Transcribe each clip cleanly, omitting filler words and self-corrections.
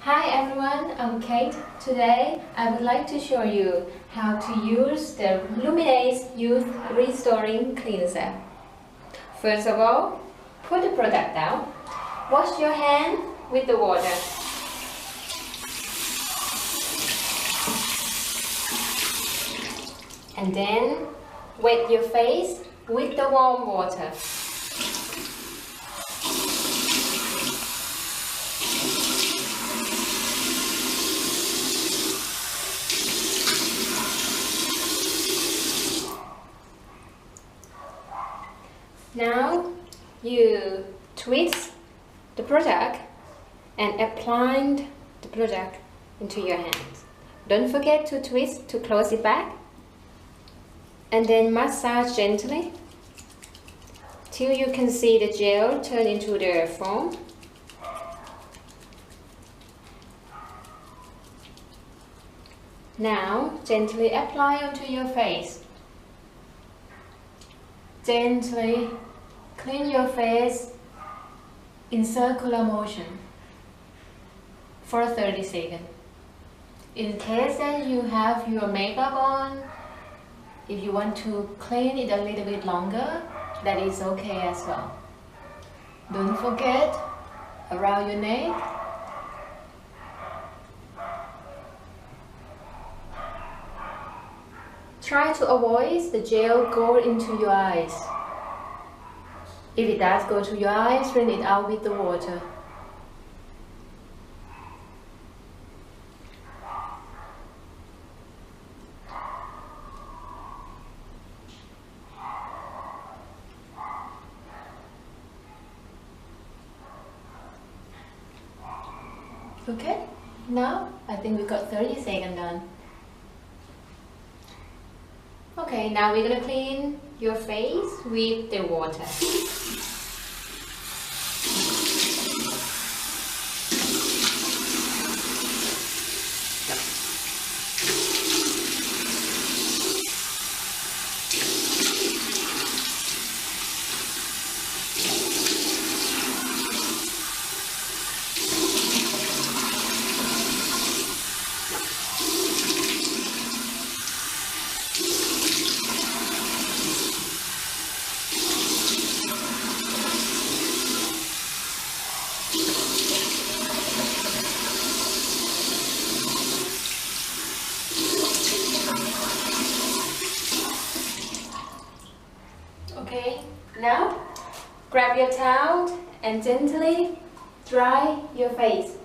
Hi everyone, I'm Kate. Today I would like to show you how to use the Luminesce Youth Restoring Cleanser. First of all, put the product down. Wash your hand with the water. And then wet your face with the warm water. Now you twist the product and apply the product into your hands. Don't forget to twist to close it back, and then massage gently till you can see the gel turn into the foam. Now gently apply onto your face. Gently clean your face in circular motion for 30 seconds. In case that you have your makeup on, if you want to clean it a little bit longer, that is okay as well. Don't forget around your neck. Try to avoid the gel go into your eyes. If it does go to your eyes, rinse it out with the water. Okay, now I think we got 30 seconds done. Okay, now we're gonna clean your face with the water. Okay, now grab your towel and gently dry your face.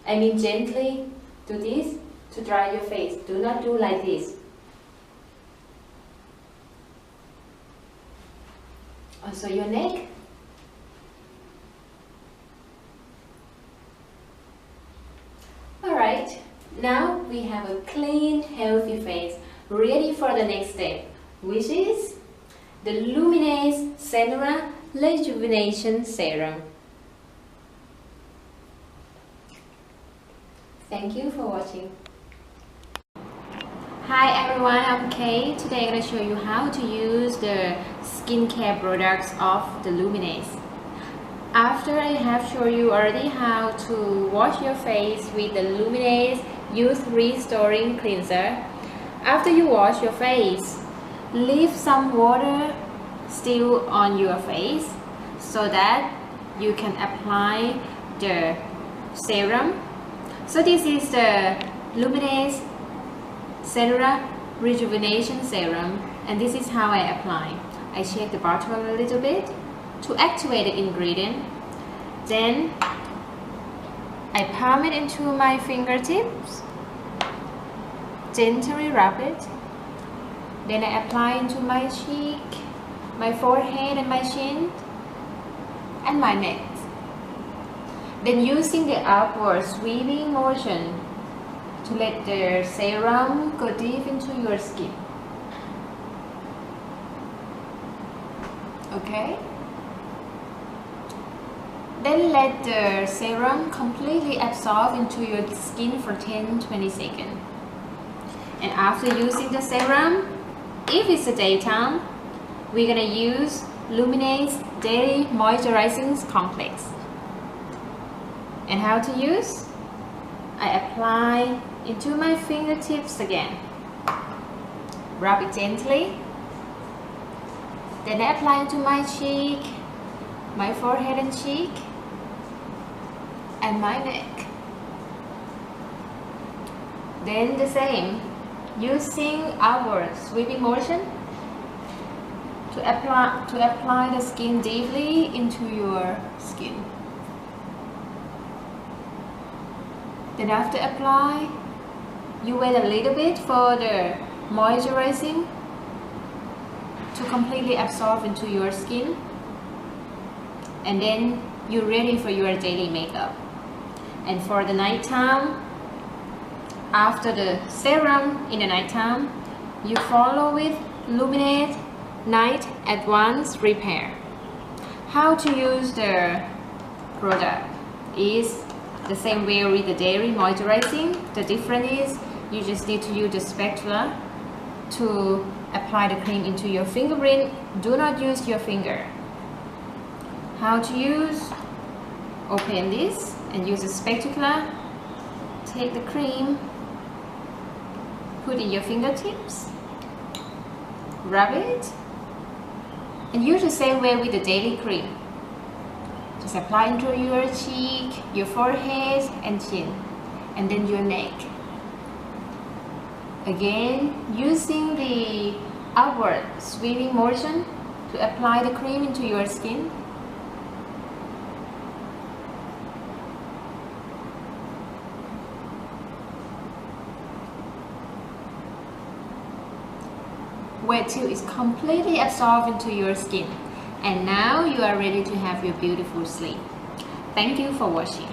I mean gently do this to dry your face. Do not do like this. Also your neck. Alright, now we have a clean, healthy face, ready for the next step, which is the Luminesce Serum Rejuvenation Serum. Thank you for watching. Hi everyone, I'm Kate. Today I'm going to show you how to use the skincare products of the Luminesce. After I have shown you already how to wash your face with the Luminesce Youth Restoring Cleanser, after you wash your face, leave some water still on your face so that you can apply the serum. So this is the Luminesce Serum Rejuvenation Serum, and this is how I apply. I shake the bottle a little bit to activate the ingredient. Then I palm it into my fingertips. Gently rub it. Then I apply into my cheek, my forehead and my chin, and my neck. Then using the upward sweeping motion to let the serum go deep into your skin. Okay? Then let the serum completely absorb into your skin for 10-20 seconds. And after using the serum, if it's a daytime, we're gonna use Luminesce Daily Moisturizing Complex. And how to use? I apply into my fingertips again. Rub it gently. Then I apply into my cheek, my forehead and cheek, and my neck. Then the same, using outward sweeping motion to apply the skin deeply into your skin. Then after apply, you wait a little bit for the moisturizing to completely absorb into your skin, and then you're ready for your daily makeup. And for the nighttime, after the serum in the nighttime, you follow with Luminesce Night Advanced Repair. How to use the product is the same way with the daily moisturizing. The difference is you just need to use the spatula to apply the cream into your fingerprint. Do not use your finger. How to use? Open this and use a spatula. Take the cream, put in your fingertips, rub it, and use the same way with the daily cream. Just apply into your cheek, your forehead and chin, and then your neck. Again, using the upward sweeping motion to apply the cream into your skin. Wait till it's completely absorbed into your skin. And now you are ready to have your beautiful sleep. Thank you for watching.